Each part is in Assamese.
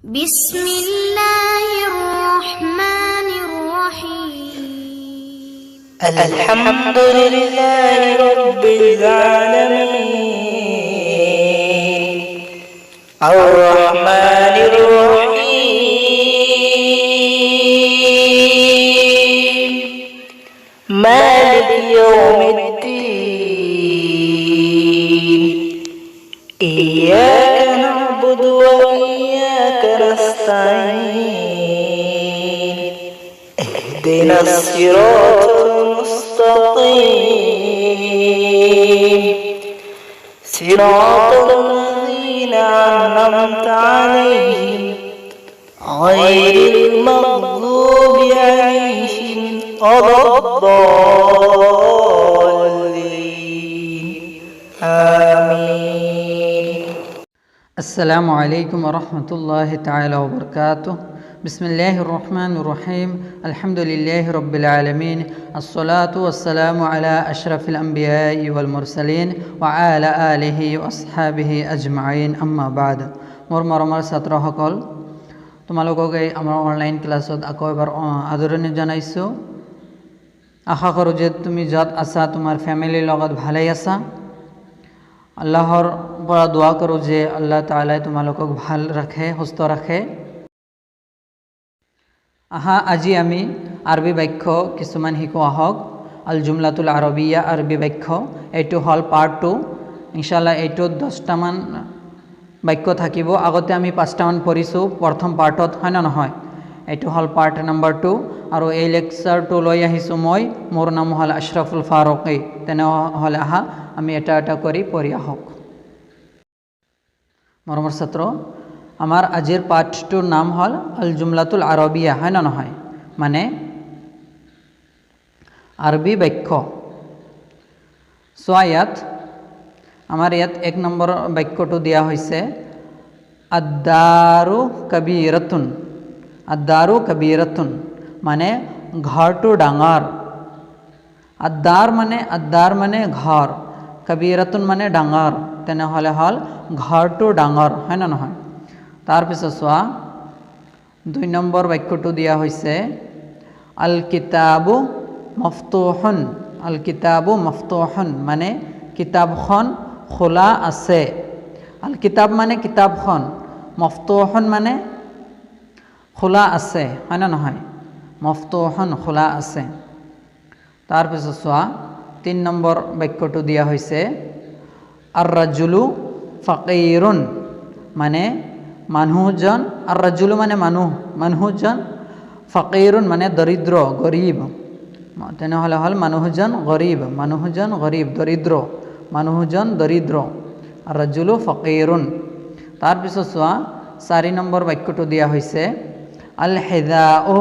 بسم الله الرحمن الرحيم الحمد لله رب العالمين الرحمن الرحيم مالك يوم الدين إياك نعبد وإياك نستعين اهدنا الصراط المستقيم صراط الذين أنعمت عليهم غير المغضوب عليهم ولا الضالين آمين. السلام عليكم ورحمة الله تعالى وبركاته. بسم الله الرحمن الرحيم. الحمد لله رب العالمين. الصلاة والسلام على أشرف الأنبياء والمرسلين وعلى آله وأصحابه أجمعين أما بعد. মৰমৰ ছাত্ৰ সকল, তোমালোকক এই আমাৰ অনলাইন ক্লাছত আকৌ এবাৰ আদৰণি জনাইছোঁ। আশা কৰোঁ যে তুমি য'ত আছা তোমাৰ ফেমিলিৰ লগত ভালেই আছা। আল্লাহৰ পৰা দোৱা কৰোঁ যে আল্লাহ তাআলাই তোমালোকক ভাল ৰাখে, সুস্থ ৰাখে। আজি আমি আৰবী বাক্য কিছুমান শিকোঁ আহক। الجملة العربية আৰবী বাক্য, এইটো হ'ল পাৰ্ট 2। ইনশাআল্লাহ এইটোত 10টামান বাক্য থাকিব। আগতে আমি 5টামান পঢ়িছোঁ প্ৰথম পাৰ্টত, হয় না নহয়? এইটো হ'ল পাৰ্ট নম্বৰ 2 আৰু এই লেকচাৰটো লৈ আহিছোঁ মই। মোৰ নাম হ'ল আশৰাফুল ফাৰুকি। তেনেহ'লে আমি এটা এটা কৰি পঢ়ি আহক। মৰমৰ ছাত্ৰ, আমাৰ আজিৰ পাৰ্ট 2ৰ নাম হ'ল আল জুমলাতুল আৰবিয়া, হয় না নহয়? মানে আৰবী বাক্য। চোৱা, আমাৰ ইয়াত 1 নম্বৰ বাক্যটো দিয়া হৈছে আদ্দাৰু কাবীৰাতুন। আদ্দাৰু কাবীৰাতুন মানে ঘৰটো ডাঙৰ। আদ্দাৰ মানে ঘৰ, কাবীৰাতুন মানে ডাঙৰ। তেনেহ'লে হ'ল ঘৰটো ডাঙৰ, হয় না নহয়? তাৰপিছত চোৱা, 2 নম্বৰ বাক্যটো দিয়া হৈছে আল কিতাবু মফতুহুন। আল কিতাবু মফতুহুন মানে কিতাপখন খোলা আছে। আল কিতাব মানে কিতাপখন, মফতুহুন মানে খোলা আছে, হয় না নহয়? মফতুহুন খোলা আছে। তাৰপিছত চোৱা, 3 নম্বৰ বাক্যটো দিয়া হৈছে আৰ ৰাজুলু ফাকিৰুন মানে মানুহজন। আৰ ৰাজুলু মানে মানুহজন, ফাকিৰুন মানে দৰিদ্ৰ, গৰীব। তেনেহ'লে হ'ল মানুহজন গৰীব, দৰিদ্ৰ, মানুহজন দৰিদ্ৰ। আৰ ৰাজুলু ফাকিৰুন। তাৰপিছত চোৱা, 4 নম্বৰ বাক্যটো দিয়া হৈছে আল হিদাউ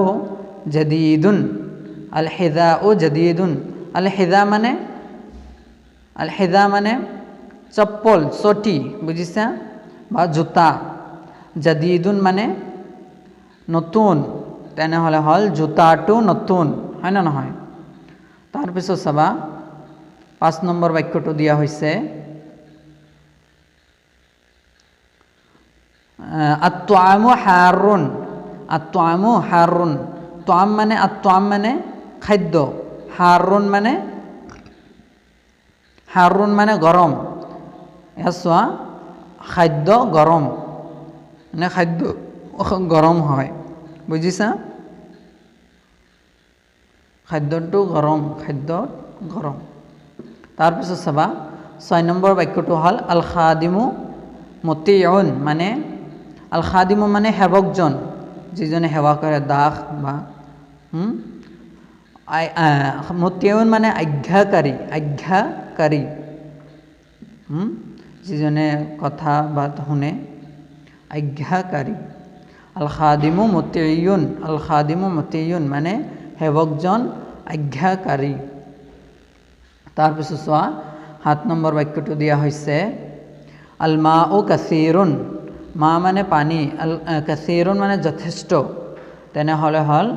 জাদীদুন। আল হিদাউ জাদীদুন। আল হিদা মানে চপ্পল, চটি, বুজিছা, বা জোতা। জাদীদুন মানে নতুন। তেনেহ'লে হ'ল জোতাটো নতুন, হয় না নহয়? তাৰপিছত চাবা, 5 নম্বৰ বাক্যটো দিয়া হৈছে আত্তামু হাৰুন। আত্তামু হাৰুন। তাম মানে খাদ্য, হাৰুন মানে গৰম। চোৱা, খাদ্য গৰম মানে খাদ্য গৰম হয়, বুজিছা? খাদ্যটো গৰম। তাৰপিছত চাবা, 6 নম্বৰ বাক্যটো হ'ল আল খাদিমু মতিউন মানে আল খাদিমু মানে সেৱকজন, যিজনে সেৱা কৰে, দাস বা মতিউন মানে আজ্ঞাকাৰী, যিজনে কথা বা শুনে, আজ্ঞাকাৰী। আল খাদিমু মতিউন মানে সেৱকজন, আজ্ঞাকাৰী। তাৰপিছত চোৱা, 7 নম্বৰ বাক্যটো দিয়া হৈছে আল মাউ কাসীৰুন। মা মানে পানী, আল কাসীৰুন মানে যথেষ্ট। তেনেহ'লে হ'ল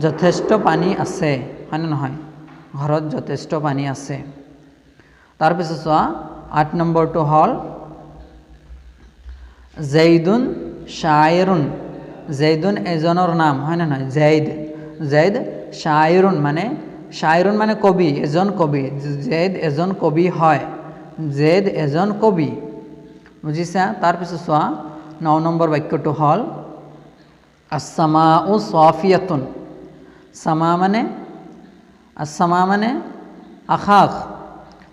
যথেষ্ট পানী আছে, হয় নে নহয়? ঘৰত যথেষ্ট পানী আছে। তাৰপিছত চোৱা, 8 নম্বৰটো হ'ল জাইদুন শাইৰুন। জাইদুন এজনৰ নাম হয় না নহয় জাইদ জাইদ শায়ৰুন মানে কবি এজন কবি জাইদ এজন কবি হয় জাইদ এজন কবি বুজিছা তাৰপিছত চোৱা 9 নম্বৰ বাক্যটো হ'ল আস-সামাউ সাফিয়াতুন সামা মানে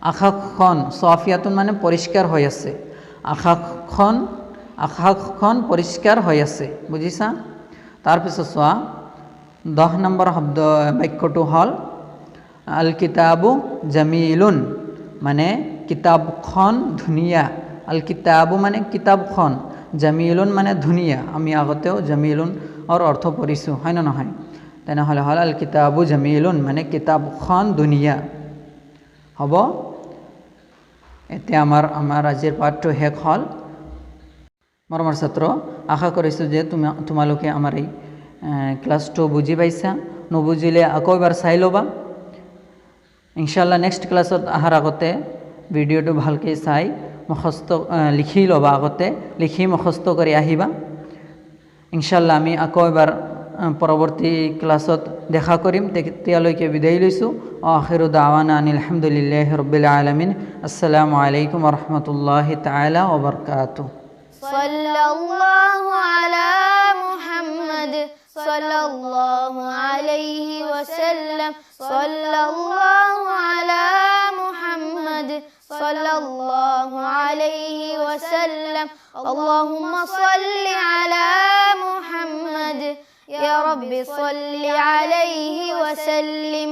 আকাশখন সাফিয়াতুন মানে পৰিষ্কাৰ হৈ আছে আকাশখন পৰিষ্কাৰ হৈ আছে বুজিছা তাৰপিছত চোৱা 10 নম্বৰ শব্দ বাক্যটো হ'ল আল কিতাবু জামিলুন মানে কিতাবখন ধুনীয়া আল কিতাবু মানে কিতাবখন জামিলুন মানে ধুনীয়া আমি আগতেও জামিলুন অৰ্থ পঢ়িছোঁ হয় না নহয় তেনেহ'লে হ'ল আল কিতাবু জামিলুন মানে কিতাবখন ধুনীয়া হ'ব এতিয়া আমাৰ আজিৰ পাঠটো শেষ হ'ল মৰমৰ ছাত্ৰ আশা কৰিছোঁ যে তোমালোকে আমাৰ এই ক্লাছটো বুজি পাইছা নুবুজিলে আকৌ এবাৰ চাই ল'বা ইনশাআল্লাহ নেক্সট ক্লাছত অহাৰ আগতে ভিডিঅ'টো ভালকৈ চাই মুখস্থ লিখি ল'বা আগতে লিখি মুখস্থ কৰি আহিবা ইনশাআল্লাহ আমি আকৌ এবাৰ পৰৱৰ্তী ক্লাছত দেখা কৰিম তেতিয়ালৈকে বিদায় লৈছোঁ আখিৰু দাৱানা আনিল হামদুলিল্লাহি ৰাব্বিল আলামিন আসসালামু আলাইকুম ওয়া রাহমাতুল্লাহি তাআলা ওয়া বারাকাতুহু সাল্লাল্লাহু আলা মুহাম্মাদ সাল্লাল্লাহু আলাইহি ওয়াসাল্লাম সাল্লাল্লাহু আলা মুহাম্মাদ সাল্লাল্লাহু আলাইহি ওয়াসাল্লাম আল্লাহুম্মা সাল্লি আলা মুহাম্মাদ ইয়া রাব্বি সাল্লি আলাইহি ওয়াসাল্লিম